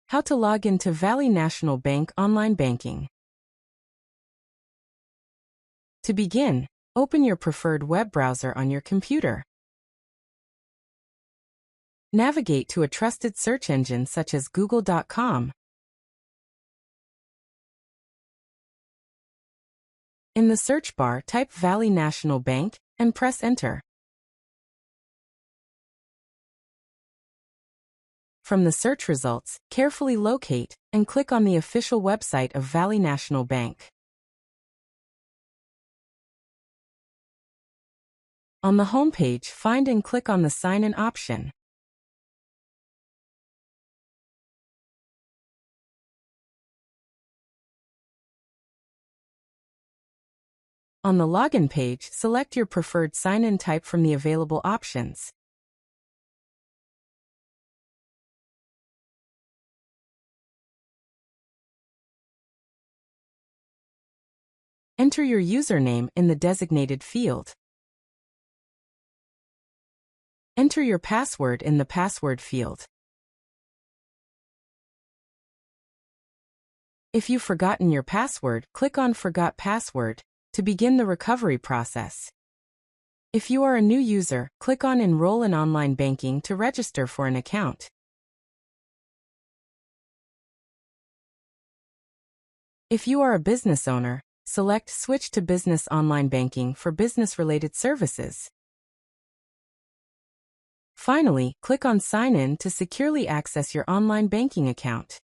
How to log into Valley National Bank online banking. To begin, open your preferred web browser on your computer. Navigate to a trusted search engine such as google.com. In the search bar, type Valley National Bank and press Enter. From the search results, carefully locate and click on the official website of Valley National Bank. On the home page, find and click on the Sign In option. On the Login page, select your preferred sign-in type from the available options. Enter your username in the designated field. Enter your password in the password field. If you've forgotten your password, click on Forgot Password to begin the recovery process. If you are a new user, click on Enroll in Online Banking to register for an account. If you are a business owner, select Switch to Business Online Banking for business-related services. Finally, click on Sign In to securely access your online banking account.